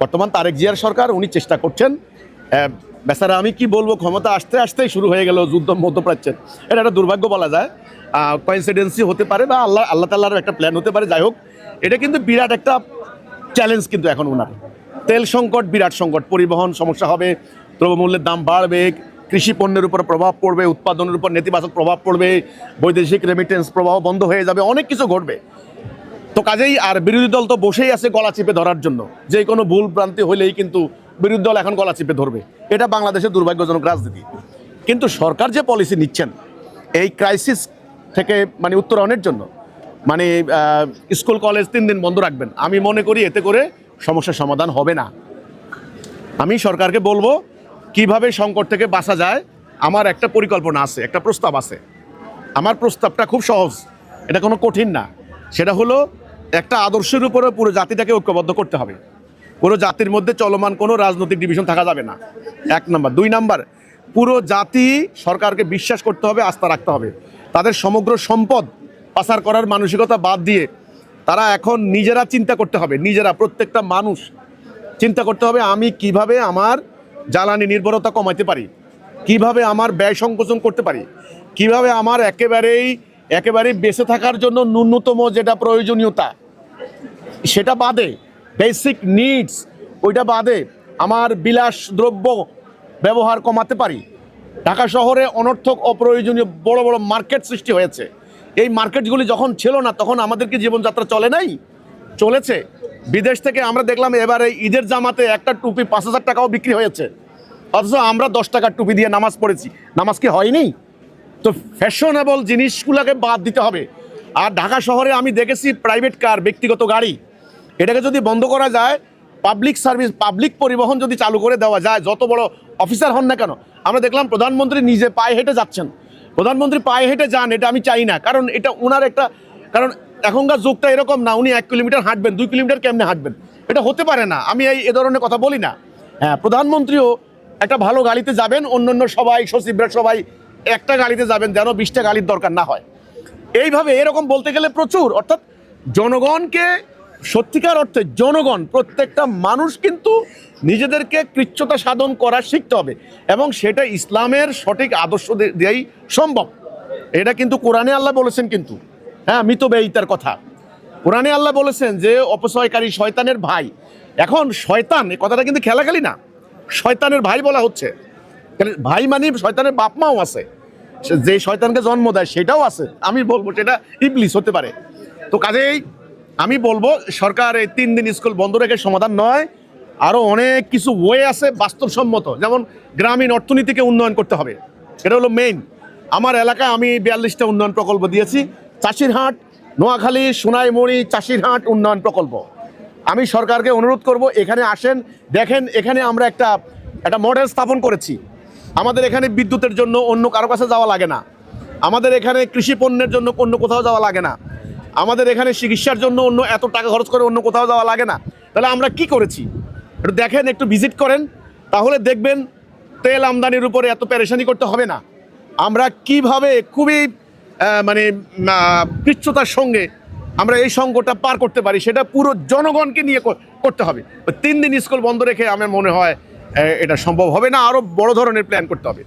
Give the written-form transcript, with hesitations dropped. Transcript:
বর্তমান তারেক জিয়ার সরকার উনি চেষ্টা করছেন। বেচারা আমি কি বলবো, ক্ষমতা আসতে আসতেই শুরু হয়ে গেল যুদ্ধ মধ্যপ্রাচ্যের। এটা একটা দুর্ভাগ্য বলা যায়, কোইন্সিডেন্সি হতে পারে বা আল্লাহ তাআলার একটা প্ল্যান হতে পারে। যাই হোক, এটা কিন্তু বিরাট একটা চ্যালেঞ্জ কিন্তু এখন ওনার। তেল সংকট, বিরাট সংকট, পরিবহন সমস্যা হবে, দ্রব্যমূল্যের দাম বাড়বে, কৃষি পণ্যের উপর প্রভাব পড়বে, উৎপাদনের উপর নেতিবাচক প্রভাব পড়বে, বৈদেশিক রেমিটেন্স প্রবাহ বন্ধ হয়ে যাবে, অনেক কিছু ঘটবে। তো কাজেই আর বিরোধী দল তো বসেই আছে গলা চিপে ধরার জন্য, যে কোনো ভুল ভ্রান্তি হলেই কিন্তু বিরোধী দল এখন গলা চিপে ধরবে। এটা বাংলাদেশের দুর্ভাগ্যজনক রাজনীতি। কিন্তু সরকার যে পলিসি নিচ্ছেন এই ক্রাইসিস থেকে মানে উত্তরণের জন্য, মানে স্কুল কলেজ 3 দিন বন্ধ রাখবেন, আমি মনে করি এতে করে সমস্যার সমাধান হবে না। আমি সরকারকে বলবো কিভাবে সংকট থেকে বাঁচা যায়। আমার একটা পরিকল্পনা আছে, একটা প্রস্তাব আছে। আমার প্রস্তাবটা খুব সহজ, এটা কোনো কঠিন না। সেটা হলো একটা আদর্শের উপরে পুরো জাতিটাকে ঐক্যবদ্ধ করতে হবে। পুরো জাতির মধ্যে চলমান কোনো রাজনৈতিক ডিভিশন থাকা যাবে না, 1 নাম্বার। 2 নাম্বার, পুরো জাতি সরকারকে বিশ্বাস করতে হবে, আস্থা রাখতে হবে। তাদের সমগ্র সম্পদ পাচার করার মানসিকতা বাদ দিয়ে তারা এখন নিজেরা চিন্তা করতে হবে, নিজেরা প্রত্যেকটা মানুষ চিন্তা করতে হবে আমি কিভাবে আমার জ্বালানি নির্ভরতা কমাতে পারি, কিভাবে আমার ব্যয় সংকোচন করতে পারি, কিভাবে আমার একেবারেই বেঁচে থাকার জন্য ন্যূনতম যেটা প্রয়োজনীয়তা সেটা বাদে, বেসিক নিডস ওইটা বাদে আমার বিলাস দ্রব্য ব্যবহার কমাতে পারি। ঢাকা শহরে অনর্থক অপ্রয়োজনীয় বড় বড় মার্কেট সৃষ্টি হয়েছে। এই মার্কেটগুলি যখন ছিল না তখন আমাদের কি জীবনযাত্রা চলে নাই? চলেছে। বিদেশ থেকে আমরা দেখলাম এবারে ঈদের জামাতে একটা টুপি 5,000 টাকাও বিক্রি হয়েছে, অথচ আমরা 10 টাকার টুপি দিয়ে নামাজ পড়েছি। নামাজ কি হয়নি? তো ফ্যাশনেবল জিনিসগুলোকে বাদ দিতে হবে। আর ঢাকা শহরে আমি দেখেছি প্রাইভেট কার, ব্যক্তিগত গাড়ি, এটাকে যদি বন্ধ করা যায়, পাবলিক সার্ভিস, পাবলিক পরিবহন যদি চালু করে দেওয়া যায়, যত বড় অফিসার হন না কেন। আমরা দেখলাম প্রধানমন্ত্রী নিজে পায়ে হেঁটে যাচ্ছেন। প্রধানমন্ত্রী পায়ে হেঁটে যান, এটা আমি চাই না। কারণ এটা ওনার একটা, কারণ এখনকার যুগটা এরকম না, উনি 1 কিলোমিটার হাঁটবেন, 2 কিলোমিটার কেমনে হাঁটবেন, এটা হতে পারে না। আমি এই ধরনের কথা বলি না। হ্যাঁ, প্রধানমন্ত্রীও একটা ভালো গাড়িতে যাবেন, অন্য সবাই, সচিবরা সবাই একটা গাড়িতে যাবেন, যেন 20টা গাড়ির দরকার না হয়। এইভাবে এরকম বলতে গেলে প্রচুর, অর্থাৎ জনগণকে, সত্যিকার অর্থে জনগণ, প্রত্যেকটা মানুষ কিন্তু নিজেদেরকে কৃচ্ছতা সাধন করা শিখতে হবে, এবং সেটা ইসলামের সঠিক আদর্শ দিয়েই সম্ভব। এটা কিন্তু কোরআনে আল্লাহ বলেছেন, কিন্তু হ্যাঁ, মিতব্যয়িতার কথা কোরআনে আল্লাহ বলেছেন যে অপচয়কারী শয়তানের ভাই। এখন শয়তান এই কথাটা কিন্তু খেলাখালি না, শয়তানের ভাই বলা হচ্ছে। ভাই মানে শয়তানের বাপ মাও আছে, যে শয়তানকে জন্ম দেয় সেটাও আছে। আমি বলবো সেটা ইবলিস হতে পারে। তো কাজেই আমি বলবো সরকার এই 3 দিন স্কুল বন্ধ রেখে সমাধান নয়, আরও অনেক কিছু ওয়ে আছে বাস্তবসম্মত। যেমন গ্রামীণ অর্থনীতিকে উন্নয়ন করতে হবে, এটা হলো মেইন। আমার এলাকায় আমি 42টা উন্নয়ন প্রকল্প দিয়েছি। চাষিরহাট, নোয়াখালী, সোনাইমুড়ি চাষিরহাট উন্নয়ন প্রকল্প। আমি সরকারকে অনুরোধ করব, এখানে আসেন, দেখেন এখানে আমরা একটা মডেল স্থাপন করেছি। আমাদের এখানে বিদ্যুতের জন্য অন্য কারো কাছে যাওয়া লাগে না, আমাদের এখানে কৃষি পণ্যের জন্য অন্য কোথাও যাওয়া লাগে না, আমাদের এখানে চিকিৎসার জন্য অন্য এত টাকা খরচ করে অন্য কোথাও যাওয়া লাগে না। তাহলে আমরা কি করেছি একটু দেখেন, একটু ভিজিট করেন, তাহলে দেখবেন তেল আমদানির উপরে এত পেরেশানি করতে হবে না। আমরা কিভাবে খুবই মানে কৃচ্ছতার সঙ্গে আমরা এই সংকটটা পার করতে পারি, সেটা পুরো জনগণকে নিয়ে করতে হবে। 3 দিন স্কুল বন্ধ রেখে আমার মনে হয় এটা সম্ভব হবে না, আরও বড় ধরনের প্ল্যান করতে হবে।